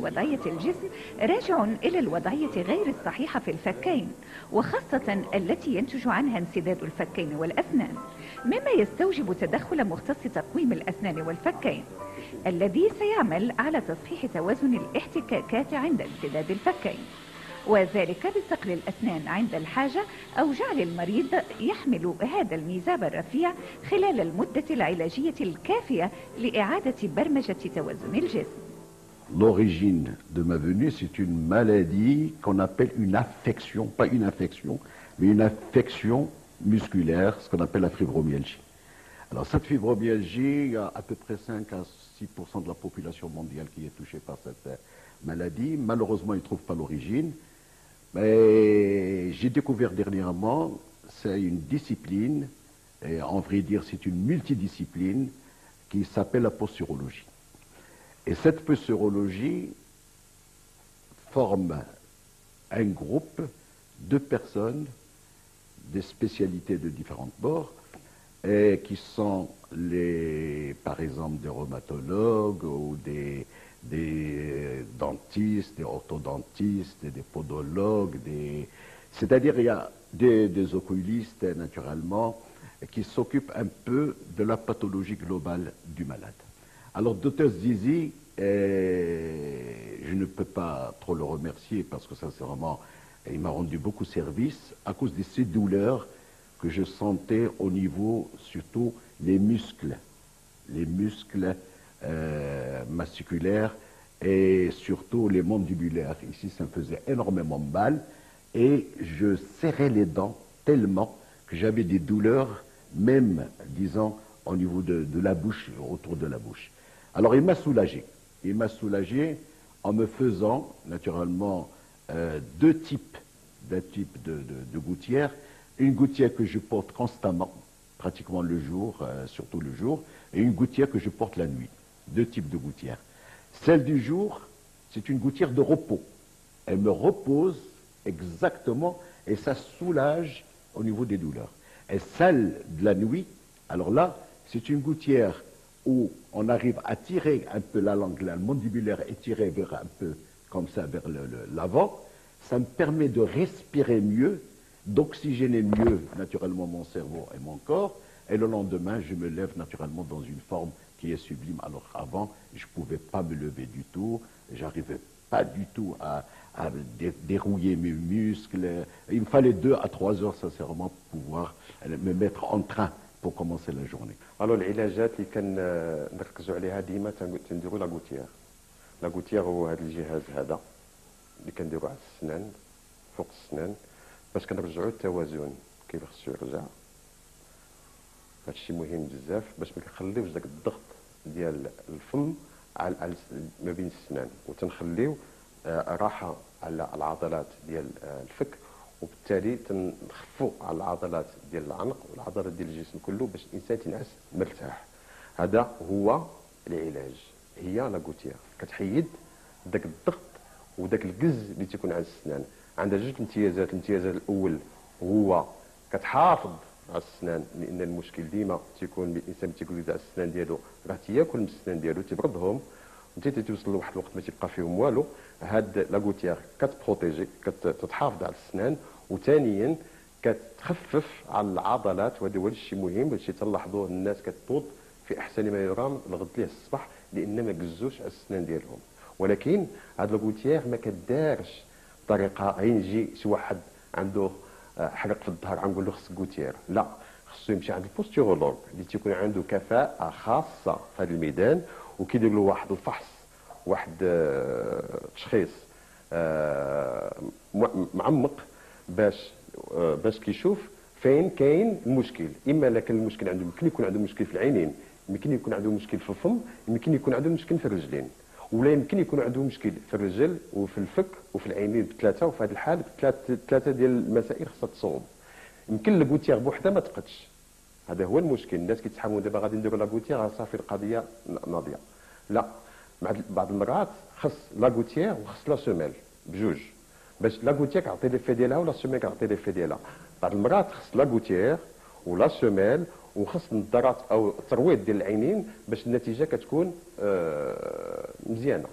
وضعية الجسم راجع إلى الوضعية غير الصحيحة في الفكين، وخاصة التي ينتج عنها انسداد الفكين والأسنان، مما يستوجب تدخل مختص تقويم الأسنان والفكين الذي سيعمل على تصحيح توازن الاحتكاكات عند انسداد الفكين، وذلك بصقل الأسنان عند الحاجة أو جعل المريض يحمل هذا الميزاب الرفيع خلال المدة العلاجية الكافية لإعادة برمجة توازن الجسم. L'origine de ma venue, c'est une maladie qu'on appelle une affection, pas une infection, mais une affection musculaire, ce qu'on appelle la fibromyalgie. Alors cette fibromyalgie, il y a à peu près 5 à 6% de la population mondiale qui est touchée par cette maladie. Malheureusement, ils ne trouvent pas l'origine. Mais j'ai découvert dernièrement, c'est une discipline, et en vrai dire c'est une multidiscipline, qui s'appelle la posturologie. Et cette posturologie forme un groupe de personnes, des spécialités de différents bords, et qui sont par exemple des rhumatologues ou des dentistes, des orthodontistes, des podologues, c'est-à-dire il y a des oculistes naturellement qui s'occupent un peu de la pathologie globale du malade. Alors Dr Zizi, je ne peux pas trop le remercier parce que sincèrement, il m'a rendu beaucoup service à cause de ces douleurs que je sentais au niveau surtout les muscles masticulaires et surtout les mandibulaires. Ici, ça me faisait énormément mal et je serrais les dents tellement que j'avais des douleurs, même, disons, au niveau de la bouche, autour de la bouche. Alors, il m'a soulagé. Il m'a soulagé en me faisant, naturellement, deux types de gouttières. Une gouttière que je porte constamment, pratiquement le jour, surtout le jour, et une gouttière que je porte la nuit. Deux types de gouttières. Celle du jour, c'est une gouttière de repos. Elle me repose exactement et ça soulage au niveau des douleurs. Et celle de la nuit, alors là, c'est une gouttière où on arrive à tirer un peu la langue, la mandibulaire est tirée vers un peu comme ça vers l'avant. Ça me permet de respirer mieux, d'oxygéner mieux naturellement mon cerveau et mon corps. Et le lendemain, je me lève naturellement dans une forme qui est sublime. Alors avant, je ne pouvais pas me lever du tout, j'arrivais pas du tout à dérouiller mes muscles. Il me fallait 2 à 3 heures sincèrement pour pouvoir me mettre en train pour commencer la journée. Alors العلاجات اللي كنركزوا عليها ديما تنديروا لا غوتيير هو هذا الجهاز هذا اللي كنديروا على السنان فوق السنان باش كنرجعوا التوازن كيف خصو يرجع. هادشي مهم بزاف باش ما كنخليوش داك الضغط ديال الفم على ما بين السنان وتنخليو راحه على العضلات ديال الفك وبالتالي تنخفوا على العضلات ديال العنق والعضلات ديال الجسم كله باش الانسان تنعس مرتاح. هذا هو العلاج، هي لا غوتيير كتحيد داك الضغط وداك القز اللي تيكون على السنان. عندها جوج امتيازات. الامتياز الاول هو كتحافظ على السنان، لان المشكل ديما تيكون الانسان تيجلد على السنان ديالو راه تياكل من السنان ديالو تيبردهم وانت تيوصل لواحد الوقت ما تيبقى فيهم والو. هاد لا غوتيير كتبروتيجي كتحافظ على السنان وثانيا كتخفف على العضلات وهذا هو الشيء مهم. هادشي تلاحظوه الناس كتوض في احسن ما يرام الغد ليه الصباح لان ما قزوش على السنان ديالهم. ولكن هاد لا غوتيير ما كدارش بطريقه غير يجي شي واحد عنده حرق في الظهر غنقول له خصك غوتيير، لا، خصو يمشي عند البوستيرولوج اللي تيكون عنده كفاءه خاصه في هذا الميدان وكيدير له واحد الفحص، واحد تشخيص معمق باش كيشوف فين كاين المشكل. اما لا كان المشكل عنده يمكن يكون عنده مشكل في العينين، يمكن يكون عنده مشكل في الفم، يمكن يكون عنده مشكل في الرجلين، ولا يمكن يكون عنده مشكل في الرجل وفي الفك وفي العينين بثلاثه. وفي هذه الحال ثلاثه ديال المسائل خصها تصوب. يمكن لاغوتيير بوحدها ما تقدش، هذا هو المشكل. الناس كيتحاموا دابا غادي نديروا لاغوتيير صافي القضيه ناضيه. لا، بعض المرات خص لاغوتيير وخص لا سوميل بجوج باش لاغوتيير كيعطي ليفي ديالها ولا سوميل كيعطي ليفي ديالها. بعض المرات خص لاغوتيير ولا سوميل وخص النظارات او الترويض ديال العينين باش النتيجه كتكون مزيانه.